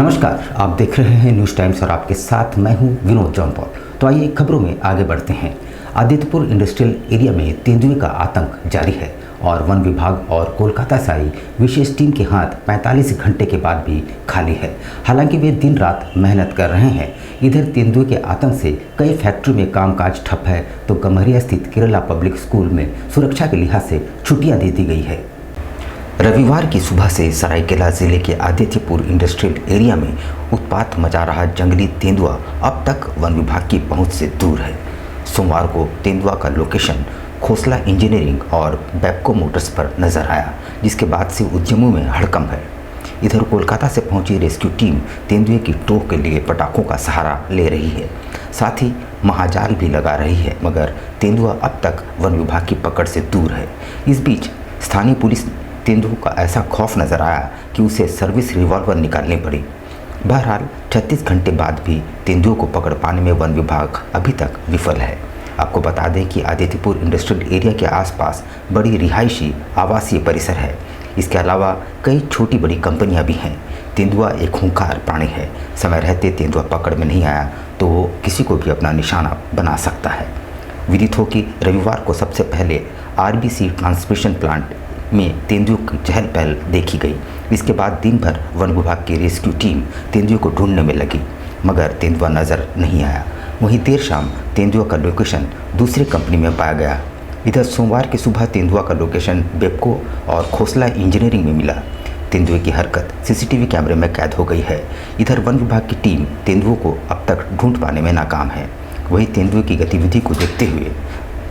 नमस्कार, आप देख रहे हैं न्यूज़ टाइम्स और आपके साथ मैं हूं विनोद जौनपौल। तो आइए खबरों में आगे बढ़ते हैं। आदित्यपुर इंडस्ट्रियल एरिया में तेंदुए का आतंक जारी है और वन विभाग और कोलकाता से आई विशेष टीम के हाथ 45 घंटे के बाद भी खाली है। हालांकि वे दिन रात मेहनत कर रहे हैं। इधर तेंदुए के आतंक से कई फैक्ट्री में कामकाज ठप है, तो गम्हरिया स्थित केरला पब्लिक स्कूल में सुरक्षा के लिहाज से छुट्टियां दे दी गई है। रविवार की सुबह से सरायकेला जिले के आदित्यपुर इंडस्ट्रियल एरिया में उत्पात मचा रहा जंगली तेंदुआ अब तक वन विभाग की पहुंच से दूर है। सोमवार को तेंदुआ का लोकेशन खोसला इंजीनियरिंग और बेपको मोटर्स पर नजर आया, जिसके बाद से उद्यमों में हड़कंप है। इधर कोलकाता से पहुंची रेस्क्यू टीम तेंदुए की टोह के लिए पटाखों का सहारा ले रही है, साथ ही महाजाल भी लगा रही है, मगर तेंदुआ अब तक वन विभाग की पकड़ से दूर है। इस बीच स्थानीय पुलिस तेंदुए का ऐसा खौफ नजर आया कि उसे सर्विस रिवॉल्वर निकालनी पड़ी। बहरहाल 36 घंटे बाद भी तेंदुए को पकड़ पाने में वन विभाग अभी तक विफल है। आपको बता दें कि आदित्यपुर इंडस्ट्रियल एरिया के आसपास बड़ी रिहायशी आवासीय परिसर है। इसके अलावा कई छोटी बड़ी कंपनियां भी हैं। तेंदुआ एक खूंखार प्राणी है। समय रहते तेंदुआ पकड़ में नहीं आया तो वो किसी को भी अपना निशाना बना सकता है। विदित हो कि रविवार को सबसे पहले आरबीसी ट्रांसमिशन प्लांट में तेंदुए की चहल पहल देखी गई। इसके बाद दिन भर वन विभाग की रेस्क्यू टीम तेंदुए को ढूंढने में लगी, मगर तेंदुआ नज़र नहीं आया। वहीं देर शाम तेंदुआ का लोकेशन दूसरी कंपनी में पाया गया। इधर सोमवार की सुबह तेंदुआ का लोकेशन बेपको और खोसला इंजीनियरिंग में मिला। तेंदुए की हरकत सीसीटीवी कैमरे में कैद हो गई है। इधर वन विभाग की टीम तेंदुओं को अब तक ढूंढ पाने में नाकाम है। वहीं तेंदुए की गतिविधि को देखते हुए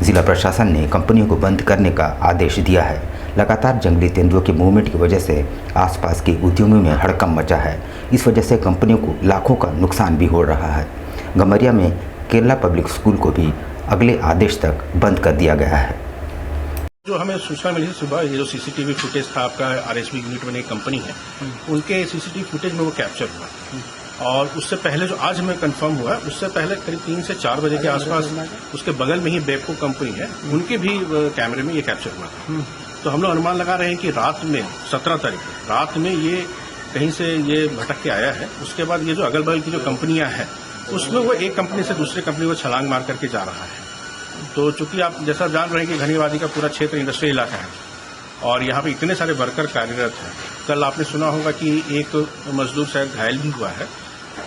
जिला प्रशासन ने कंपनियों को बंद करने का आदेश दिया है। लगातार जंगली तेंदुओं के मूवमेंट की वजह से आसपास के उद्यमों में हड़कंप मचा है। इस वजह से कंपनियों को लाखों का नुकसान भी हो रहा है। गम्हरिया में केरला पब्लिक स्कूल को भी अगले आदेश तक बंद कर दिया गया है। जो हमें सूचना मिली सुबह, ये जो सीसीटीवी फुटेज था आपका आरएसबी यूनिट में एक कंपनी है, उनके सीसीटीवी फुटेज में वो कैप्चर हुआ। और उससे पहले जो आज हमें कंफर्म हुआ, उससे पहले करीब 3 से 4 बजे के आसपास उसके बगल में ही बेपको कंपनी है, उनके भी कैमरे में ये कैप्चर हुआ था। तो हम लोग अनुमान लगा रहे हैं कि रात में 17 तारीख रात में ये कहीं से ये भटक के आया है। उसके बाद ये जो अगल बगल की जो कंपनियां हैं, उसमें वो एक कंपनी से दूसरे कंपनी को छलांग मार करके जा रहा है। तो चूंकि आप जैसा जान रहे हैं कि घनीवादी का पूरा क्षेत्र इंडस्ट्रियल इलाका है और यहाँ पे इतने सारे वर्कर कार्यरत हैं। कल आपने सुना होगा कि एक मजदूर शायद घायल भी हुआ है।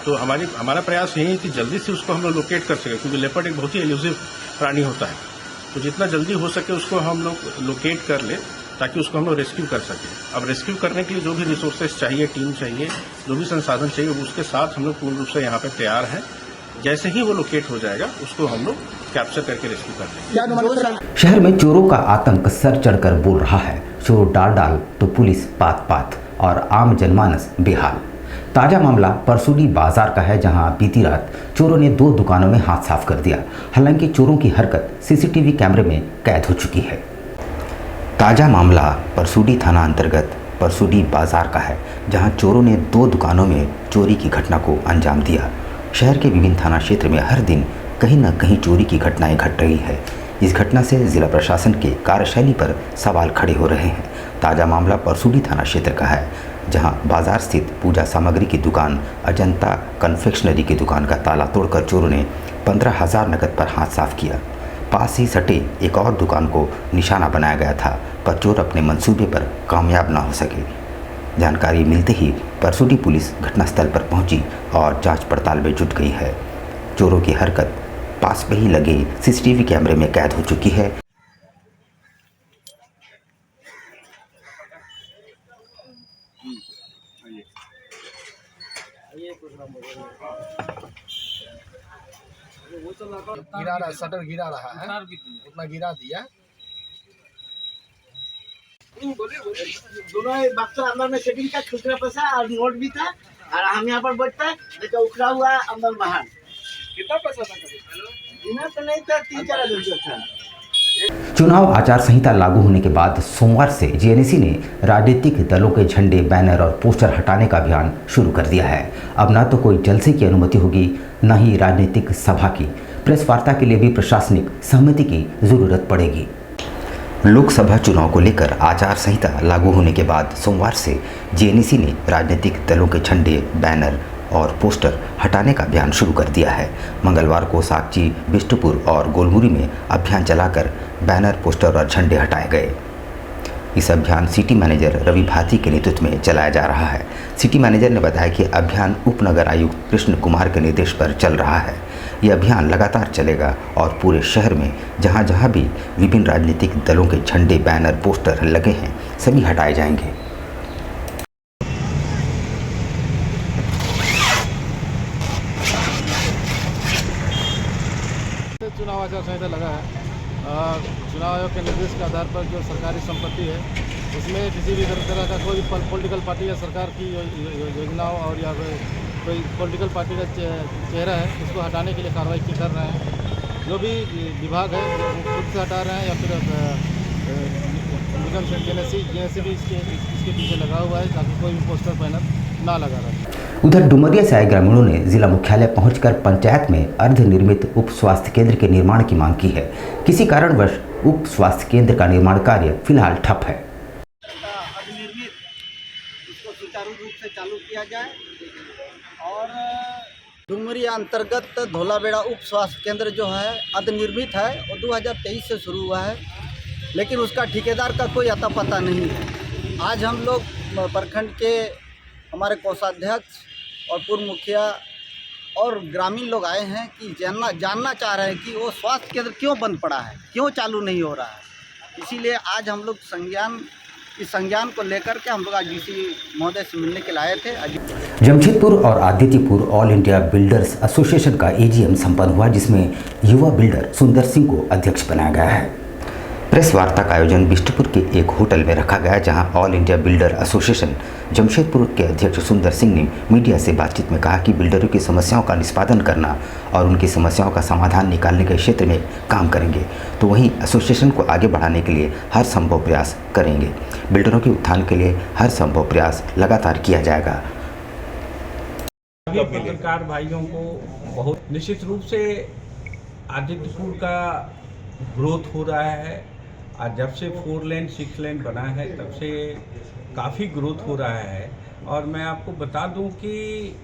तो हमारा प्रयास यही है कि जल्दी से उसको हम लोग लोकेट कर सकें, क्योंकि लेपर्ड एक बहुत ही एल्यूसिव प्राणी होता है। तो जितना जल्दी हो सके उसको हम लोग लोकेट कर ले, ताकि उसको हम लोग रेस्क्यू कर सकें। अब रेस्क्यू करने के लिए जो भी रिसोर्सेज चाहिए, टीम चाहिए, जो भी संसाधन चाहिए, उसके साथ हम लोग पूर्ण रूप से यहाँ पे तैयार हैं। जैसे ही वो लोकेट हो जाएगा उसको हम लोग कैप्चर करके रेस्क्यू कर लेंगे। शहर में चोरों का आतंक सर चढ़कर बोल रहा है। चोर डाल डाल तो पुलिस पात पात और आम जनमानस बेहाल। ताजा मामला परसूडी बाजार का है, जहां बीती रात चोरों ने 2 दुकानों में हाथ साफ कर दिया। हालांकि चोरों की हरकत सीसीटीवी कैमरे में कैद हो चुकी है। ताजा मामला परसूडी थाना अंतर्गत परसूडी बाजार का है, जहां चोरों ने 2 दुकानों में चोरी की घटना को अंजाम दिया। शहर के विभिन्न थाना क्षेत्र में हर दिन कहीं न कहीं चोरी की घटनाएं घट रही है। इस घटना से जिला प्रशासन के कार्यशैली पर सवाल खड़े हो रहे हैं। ताजा मामला परसूडी थाना क्षेत्र का है, जहां बाजार स्थित पूजा सामग्री की दुकान अजंता कन्फेक्शनरी की दुकान का ताला तोड़कर चोरों ने 15,000 नकद पर हाथ साफ किया। पास ही सटे एक और दुकान को निशाना बनाया गया था, पर चोर अपने मंसूबे पर कामयाब न हो सके। जानकारी मिलते ही परसूडी पुलिस घटनास्थल पर पहुंची और जांच पड़ताल में जुट गई है। चोरों की हरकत पास में ही लगे सीसीटीवी कैमरे में कैद हो चुकी है। गिरा रहा, शटर गिरा रहा है, उतना गिरा दिया। दोनों बक्सा अंदर में सेटिंग का खुचरा पैसा और नोट भी था, और हम यहाँ पर बैठता है तो उखड़ा हुआ अंदर बाहर। कितना पैसा था? बिना तो नहीं था, 3-4 हजार था। चुनाव आचार संहिता लागू होने के बाद सोमवार से जेएनएसी ने राजनीतिक दलों के झंडे, बैनर और पोस्टर हटाने का अभियान शुरू कर दिया है। अब न तो कोई जलसे की अनुमति होगी, न ही राजनीतिक सभा की। प्रेस वार्ता के लिए भी प्रशासनिक सहमति की जरूरत पड़ेगी। लोकसभा चुनाव को लेकर आचार संहिता लागू होने के बाद सोमवार से जेएनसी ने राजनीतिक दलों के झंडे, बैनर और पोस्टर हटाने का अभियान शुरू कर दिया है। मंगलवार को साकची, बिष्टुपुर और गोलमुरी में अभियान चलाकर बैनर, पोस्टर और झंडे हटाए गए। इस अभियान सिटी मैनेजर रवि भाती के नेतृत्व में चलाया जा रहा है। सिटी मैनेजर ने बताया कि अभियान उपनगर आयुक्त कृष्ण कुमार के निर्देश पर चल रहा है। यह अभियान लगातार चलेगा और पूरे शहर में जहां जहां भी विभिन्न राजनीतिक दलों के झंडे, बैनर, पोस्टर लगे हैं, सभी हटाए जाएंगे। चुनाव आचार संहिता लगा है। चुनाव आयोग के निर्देश के आधार पर जो सरकारी संपत्ति है उसमें किसी भी तरह का कोई पॉलिटिकल पार्टी या सरकार की योजनाओं और या कोई पॉलिटिकल पार्टी का चेहरा है उसको हटाने के लिए कार्रवाई की कर रहे हैं। जो भी विभाग है वो खुद से हटा रहे हैं या फिर निगम से जेएनसी भी इसके पीछे लगा हुआ है ताकि कोई भी पोस्टर बैनर ना लगा रहा। उधर डुमरिया से आए ग्रामीणों ने जिला मुख्यालय पहुंचकर पंचायत में अर्धनिर्मित उप स्वास्थ्य केंद्र के निर्माण की मांग की है। किसी कारणवश उप स्वास्थ्य केंद्र का निर्माण कार्य फिलहाल ठप है। अधिनिर्मित उसको सुचारू रूप से चालू किया जाए और डुमरिया अंतर्गत धोलाबेड़ा उप स्वास्थ्य केंद्र जो है अधिनिर्मित है और 2023 से शुरू हुआ है, लेकिन उसका ठेकेदार का कोई अता पता नहीं है। आज हम लोग प्रखंड के हमारे कोषाध्यक्ष और पूर्व मुखिया और ग्रामीण लोग आए हैं कि जानना चाह रहे हैं कि वो स्वास्थ्य केंद्र क्यों बंद पड़ा है, क्यों चालू नहीं हो रहा है। इसीलिए आज हम लोग इस संज्ञान को लेकर के हम लोग आज डीसी महोदय से मिलने के लिए आए थे। जमशेदपुर और Adityapur all India builders association का एजीएम संपन्न हुआ, जिसमें युवा बिल्डर सुंदर सिंह को अध्यक्ष बनाया गया है। प्रेस वार्ता का आयोजन बिष्टुपुर के एक होटल में रखा गया, जहां all India builder association Jamshedpur के अध्यक्ष सुंदर सिंह ने मीडिया से बातचीत में कहा कि बिल्डरों की समस्याओं का निष्पादन करना और उनकी समस्याओं का समाधान निकालने के क्षेत्र में काम करेंगे, तो वहीं एसोसिएशन को आगे बढ़ाने के लिए हर संभव प्रयास करेंगे। बिल्डरों के उत्थान के लिए हर संभव प्रयास लगातार किया जाएगा। पत्रकार भाइयों को बहुत निश्चित रूप से आदित्यपुर का ग्रोथ हो रहा है और जब से 4 लेन 6 लेन बना है तब से काफ़ी ग्रोथ हो रहा है। और मैं आपको बता दूं कि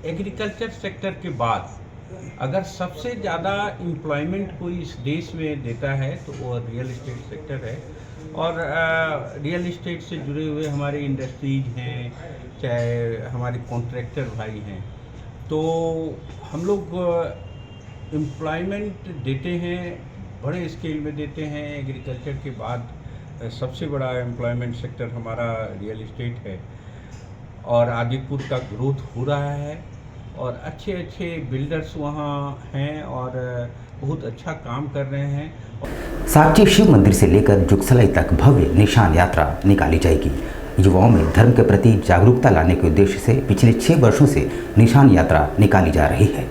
एग्रीकल्चर सेक्टर के बाद अगर सबसे ज़्यादा एम्प्लॉयमेंट कोई इस देश में देता है तो वो रियल एस्टेट सेक्टर है। और रियल एस्टेट से जुड़े हुए हमारे इंडस्ट्रीज हैं, चाहे हमारे कॉन्ट्रैक्टर भाई हैं, तो हम लोग एम्प्लॉयमेंट देते हैं, बड़े स्केल में देते हैं। एग्रीकल्चर के बाद सबसे बड़ा एम्प्लॉयमेंट सेक्टर हमारा रियल एस्टेट है और आदिपुर का ग्रोथ हो रहा है और अच्छे अच्छे बिल्डर्स वहाँ हैं और बहुत अच्छा काम कर रहे हैं। साकची शिव मंदिर से लेकर जुगसलाई तक भव्य निशान यात्रा निकाली जाएगी। युवाओं में धर्म के प्रति जागरूकता लाने के उद्देश्य से पिछले 6 वर्षों से निशान यात्रा निकाली जा रही है।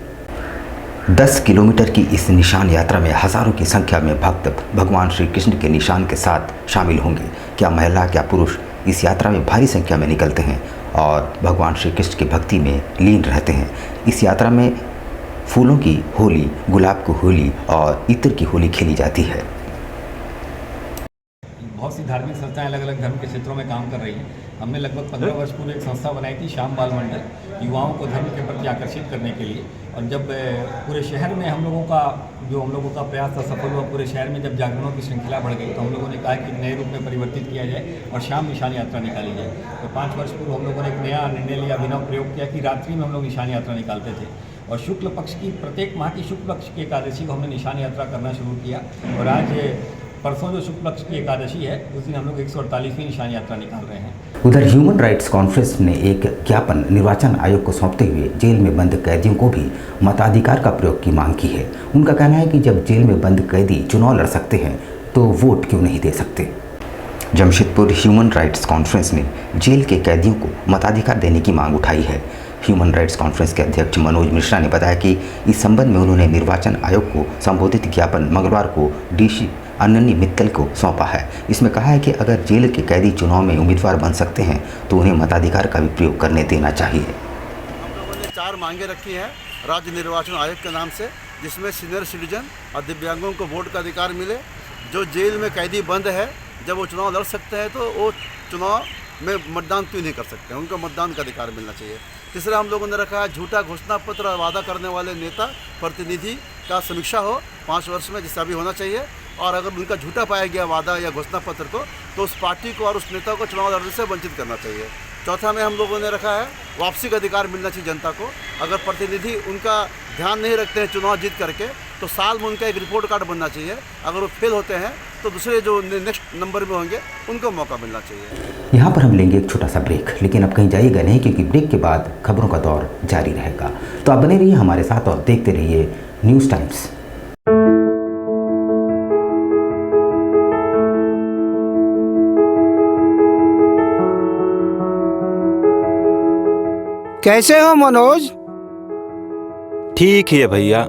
10 किलोमीटर की इस निशान यात्रा में हजारों की संख्या में भक्त भगवान श्री कृष्ण के निशान के साथ शामिल होंगे। क्या महिला, क्या पुरुष इस यात्रा में भारी संख्या में निकलते हैं और भगवान श्री कृष्ण की भक्ति में लीन रहते हैं। इस यात्रा में फूलों की होली, गुलाब की होली और इत्र की होली खेली जाती है। बहुत सी धार्मिक संस्थाएं अलग अलग धर्म के क्षेत्रों में काम कर रही हैं। हमने लगभग 15 वर्ष पूर्व एक संस्था बनाई थी, श्याम बाल मंडल, युवाओं को धर्म के प्रति आकर्षित करने के लिए। और जब पूरे शहर में हम लोगों का प्रयास था सफल हुआ, पूरे शहर में जब जागरणों की श्रृंखला बढ़ गई तो हम लोगों ने कहा कि नए रूप में परिवर्तित किया जाए और शाम निशान यात्रा निकाली जाए। तो 5 वर्ष पूर्व हम लोगों ने एक नया निर्णय लिया, अभिनव प्रयोग किया कि रात्रि में हम लोग निशान यात्रा निकालते थे और शुक्ल पक्ष की प्रत्येक माह की शुक्ल पक्ष की एकादशी को हमने निशान यात्रा करना शुरू किया। और आज परसों जो शुक्ल पक्ष की एकादशी है उस दिन हम लोग 148वीं निशान यात्रा निकाल रहे हैं। उधर ह्यूमन राइट्स कॉन्फ्रेंस ने एक ज्ञापन निर्वाचन आयोग को सौंपते हुए जेल में बंद कैदियों को भी मताधिकार का प्रयोग की मांग की है। उनका कहना है कि जब जेल में बंद कैदी चुनाव लड़ सकते हैं तो वोट क्यों नहीं दे सकते। जमशेदपुर ह्यूमन राइट्स कॉन्फ्रेंस ने जेल के कैदियों को मताधिकार देने की मांग उठाई है। ह्यूमन राइट्स कॉन्फ्रेंस के अध्यक्ष मनोज मिश्रा ने बताया कि इस संबंध में उन्होंने निर्वाचन आयोग को संबोधित ज्ञापन मंगलवार को डीसी अनन्नी मित्तल को सौंपा है। इसमें कहा है कि अगर जेल के कैदी चुनाव में उम्मीदवार बन सकते हैं तो उन्हें मताधिकार का भी प्रयोग करने देना चाहिए। हम लोगों ने 4 मांगे रखी हैं राज्य निर्वाचन आयोग के नाम से, जिसमें सीनियर सिटीजन और दिव्यांगों को वोट का अधिकार मिले। जो जेल में कैदी बंद है जब वो चुनाव लड़ सकते हैं तो वो चुनाव में मतदान क्यों नहीं कर सकते हैं, उनको मतदान का अधिकार मिलना चाहिए। तीसरा हम लोगों ने रखा है झूठा घोषणा पत्र और वादा करने वाले नेता प्रतिनिधि का समीक्षा हो 5 वर्ष में, जैसा भी होना चाहिए, और अगर उनका झूठा पाया गया वादा या घोषणा पत्र को तो उस पार्टी को और उस नेता को चुनाव लड़ने से वंचित करना चाहिए। चौथा में हम लोगों ने रखा है वापसी का अधिकार मिलना चाहिए जनता को। अगर प्रतिनिधि उनका ध्यान नहीं रखते हैं चुनाव जीत करके तो साल में उनका एक रिपोर्ट कार्ड बनना चाहिए। अगर वो फेल होते हैं तो दूसरे जो नेक्स्ट नंबर में होंगे उनको मौका मिलना चाहिए। यहाँ पर हम लेंगे एक छोटा सा ब्रेक, लेकिन अब कहीं जाइएगा नहीं क्योंकि ब्रेक के बाद खबरों का दौर जारी रहेगा। तो आप बने रहिए हमारे साथ और देखते रहिए न्यूज़ टाइम्स। कैसे हो मनोज? ठीक ही है भैया।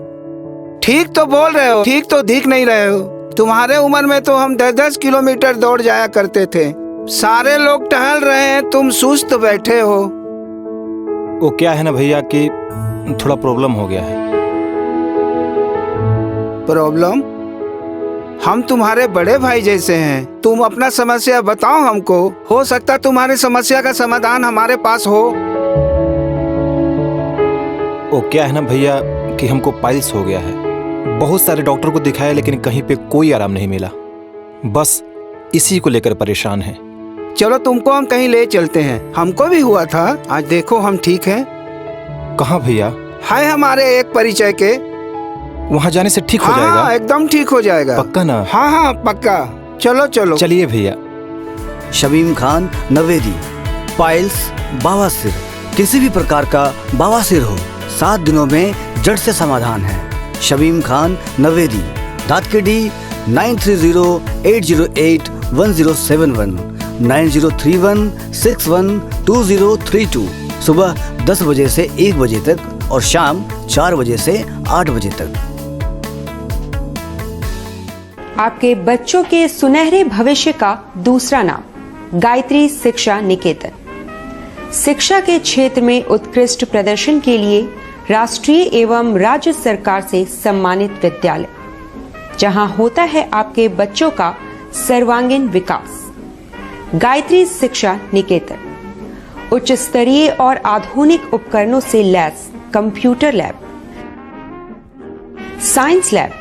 ठीक तो बोल रहे हो, ठीक तो दिख नहीं रहे हो। तुम्हारे उम्र में तो हम 10-10 किलोमीटर दौड़ जाया करते थे। सारे लोग टहल रहे हैं, तुम सुस्त बैठे हो। वो क्या है ना भैया कि थोड़ा प्रॉब्लम हो गया है। प्रॉब्लम? हम तुम्हारे बड़े भाई जैसे हैं, तुम अपना समस्या बताओ हमको। हो सकता तुम्हारी समस्या का समाधान हमारे पास हो। वो क्या है ना भैया कि हमको पाइल्स हो गया है। बहुत सारे डॉक्टर को दिखाया लेकिन कहीं पे कोई आराम नहीं मिला। बस इसी को लेकर परेशान है। चलो तुमको हम कहीं ले चलते हैं, हमको भी हुआ था। आज देखो हम ठीक हैं। कहाँ भैया? है हमारे एक परिचय के। वहाँ जाने से ठीक हो हाँ, जाएगा? एकदम ठीक हो जाएगा। पक्का ना? हाँ हाँ पक्का। चलो चलो चलिए भैया। शमीम खान नवेदी, पाइल्स, बवासीर, किसी भी प्रकार का बवासीर हो 7 दिनों में जड़ से समाधान है। शमीम खान नवेदी, दातकेडी 9308081071 9031612032। सुबह 10 बजे से 1 बजे तक और शाम 4 बजे से 8 बजे तक। आपके बच्चों के सुनहरे भविष्य का दूसरा नाम गायत्री शिक्षा निकेतन। शिक्षा के क्षेत्र में उत्कृष्ट प्रदर्शन के लिए राष्ट्रीय एवं राज्य सरकार से सम्मानित विद्यालय, जहां होता है आपके बच्चों का सर्वांगीण विकास। गायत्री शिक्षा निकेतन उच्च स्तरीय और आधुनिक उपकरणों से lace computer lab, science lab,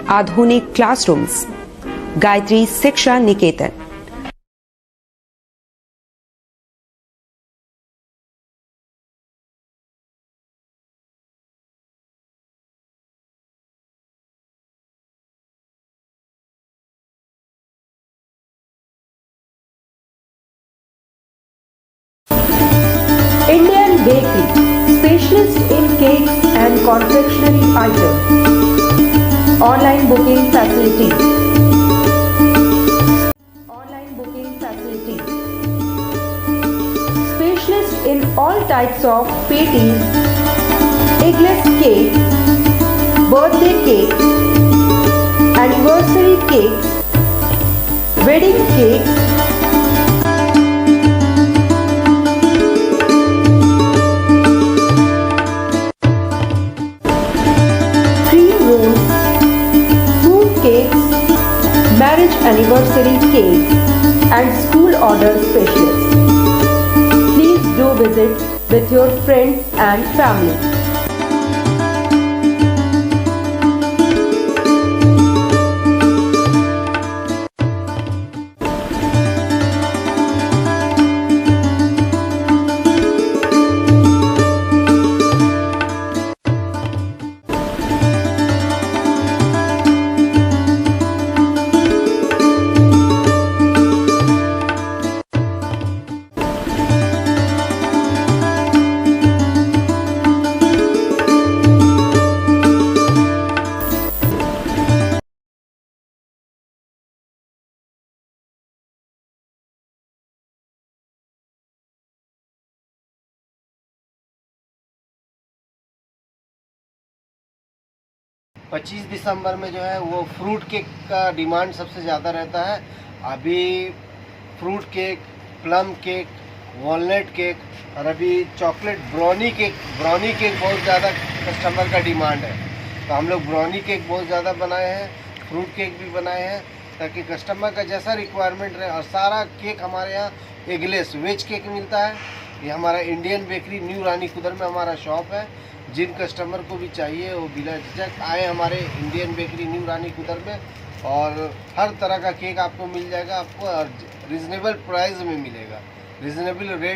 आधुनिक क्लासरूम्स। गायत्री शिक्षा निकेतन। Indian Bakery, specialist in cakes and confectionery items. Online booking facilities. Online booking facilities. Specialist in all types of patties, eggless cake, birthday cake, anniversary cakes, wedding cakes, marriage anniversary cakes and school order specialists. Please do visit with your friends and family. पच्चीस दिसंबर में जो है वो fruit cake का demand सबसे ज़्यादा रहता है। अभी fruit cake, plum cake, walnut cake और अभी चॉकलेट ब्राउनी केक बहुत ज़्यादा कस्टमर का डिमांड है। तो हम लोग ब्राउनी केक बहुत ज़्यादा बनाए हैं, फ्रूट केक भी बनाए हैं ताकि कस्टमर का जैसा रिक्वायरमेंट रहे। और सारा केक हमारे यहाँ एगलेस वेज केक मिलता है। ये हमारा इंडियन बेकरी न्यू रानी कुदर में हमारा शॉप है। जिन कस्टमर को भी चाहिए वो बिना झिझक आए हमारे इंडियन बेकरी न्यू रानी कुदर में, और हर तरह का केक आपको मिल जाएगा, आपको रीजनेबल प्राइस में मिलेगा, रीजनेबल रेट।